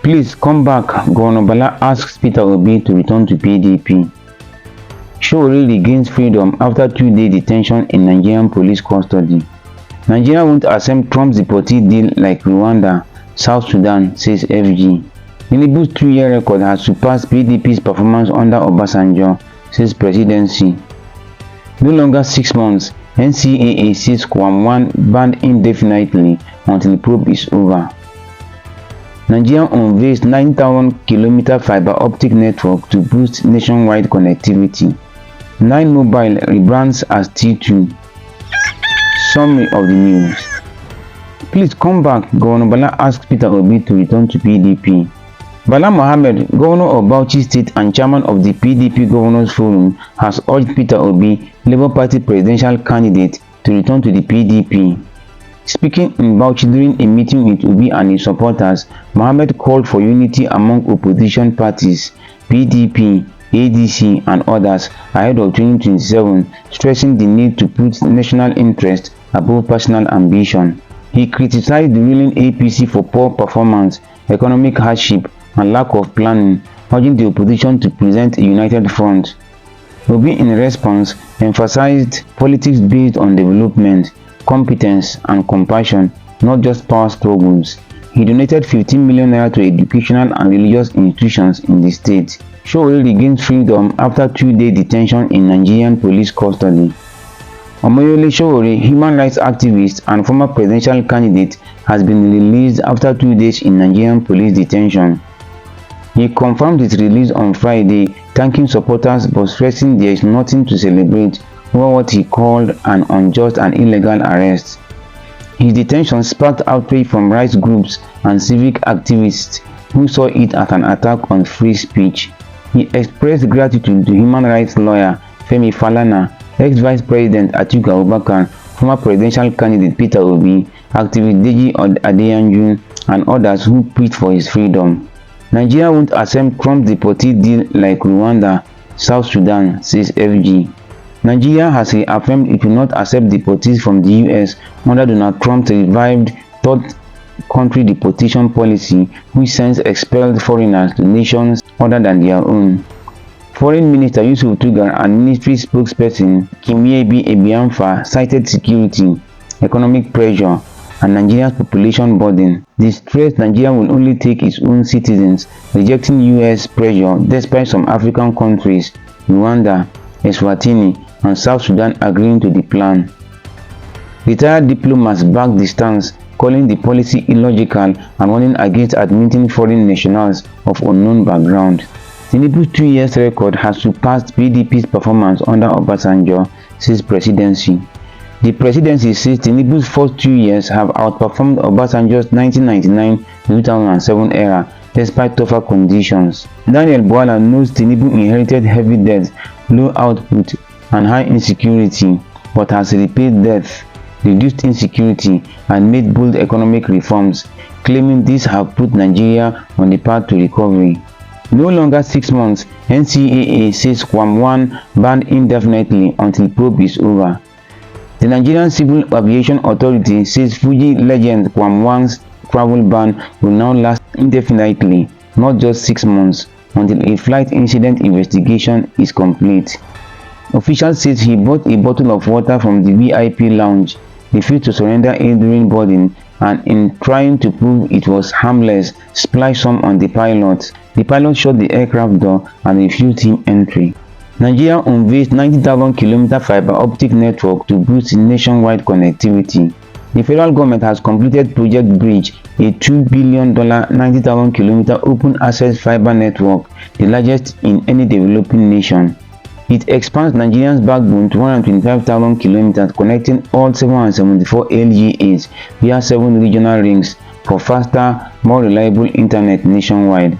Please come back, Governor Bala asks Peter Obi to return to PDP. Sowore regains freedom after 2-day detention in Nigerian police custody. Nigeria won't accept Trump's deportee deal like Rwanda, South Sudan, says FG. Tinubu's 2-year record has surpassed PDP's performance under Obasanjo, says presidency. No longer 6 months, NCAA says Qaman banned indefinitely until probe is over. Nigeria unveils 9,000-kilometer fiber optic network to boost nationwide connectivity. 9 Mobile rebrands as T2. Summary of the news. Please come back, Governor Bala asks Peter Obi to return to PDP. Bala Mohammed, Governor of Bauchi State and Chairman of the PDP Governors Forum, has urged Peter Obi, Labour Party presidential candidate, to return to the PDP. Speaking in Bauchi during a meeting with Obi and his supporters, Mohammed called for unity among opposition parties, PDP, ADC and others ahead of 2027, stressing the need to put national interest above personal ambition. He criticized the ruling APC for poor performance, economic hardship and lack of planning, urging the opposition to present a united front. Obi in response emphasized politics based on development, competence and compassion, not just power struggles. He donated 15 million naira to educational and religious institutions in the state. Sowore regained freedom after 2-day detention in Nigerian police custody. Omoyole Sowore, human rights activist and former presidential candidate, has been released after 2 days in Nigerian police detention. He confirmed his release on Friday, thanking supporters but stressing there is nothing to celebrate over what he called an unjust and illegal arrest. His detention sparked outrage from rights groups and civic activists who saw it as an attack on free speech. He expressed gratitude to human rights lawyer Femi Falana, ex-Vice President Atiku Abubakar, former presidential candidate Peter Obi, activist Deji Adeyanju, and others who plead for his freedom. Nigeria won't accept Trump's deportee deal like Rwanda, South Sudan, says FG. Nigeria has reaffirmed it will not accept deportees from the US under Donald Trump's revived third country deportation policy, which sends expelled foreigners to nations other than their own. Foreign Minister Yusuf Tugar and ministry spokesperson Kimiebi Ebiamfa cited security, economic pressure, and Nigeria's population burden. They stressed Nigeria will only take its own citizens, rejecting US pressure despite some African countries, Rwanda, Eswatini, and South Sudan agreeing to the plan. Retired diplomats backed the stance, calling the policy illogical and warning against admitting foreign nationals of unknown background. Tinubu's 2-year record has surpassed PDP's performance under Obasanjo, says presidency. The presidency says Tinubu's first 2 years have outperformed Obasanjo's 1999-2007 era despite tougher conditions. Daniel Bwala knows Tinubu inherited heavy debt, low output, and high insecurity, but has repaid debt, reduced insecurity, and made bold economic reforms, claiming these have put Nigeria on the path to recovery. No longer 6 months, NCAA says Qaman banned indefinitely until probe is over. The Nigerian Civil Aviation Authority says Fuji legend Qaman's travel ban will now last indefinitely, not just 6 months, until a flight incident investigation is complete. Officials says he bought a bottle of water from the VIP lounge, refused to surrender it during boarding, and in trying to prove it was harmless, splashed some on the pilot. The pilot shut the aircraft door and refused him entry. Nigeria unveils 90,000-kilometer fiber optic network to boost nationwide connectivity. The federal government has completed Project Bridge, a $2 billion 90,000-kilometer open access fiber network, the largest in any developing nation. It expands Nigeria's backbone to 125,000 kilometers, connecting all 774 LGAs via 7 regional rings for faster, more reliable internet nationwide.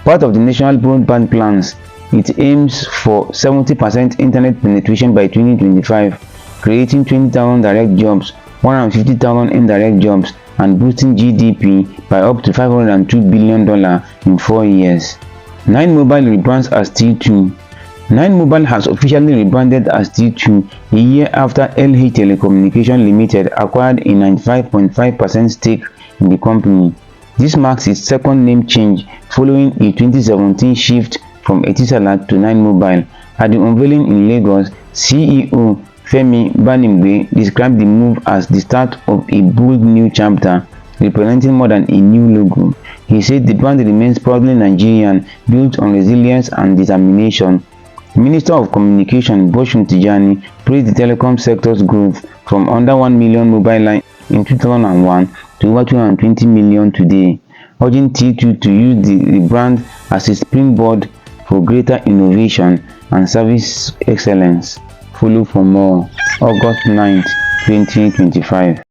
Part of the national broadband plans, it aims for 70% internet penetration by 2025, creating 20,000 direct jobs, 150,000 indirect jobs, and boosting GDP by up to $502 billion in 4 years. 9 Mobile rebrands as T2. 9 Mobile has officially rebranded as T2 a year after LH Telecommunication Limited acquired a 95.5% stake in the company. This marks its second name change following a 2017 shift from Etisalat to 9mobile. At the unveiling in Lagos, CEO Femi Banimgbe described the move as the start of a bold new chapter, representing more than a new logo. He said the brand remains proudly Nigerian, built on resilience and determination. Minister of Communication Boshun Tijani praised the telecom sector's growth from under 1 million mobile lines in 2001 to over 220 million today, urging T2 to use the rebrand as a springboard for greater innovation and service excellence. Follow for more. August 9th, 2025.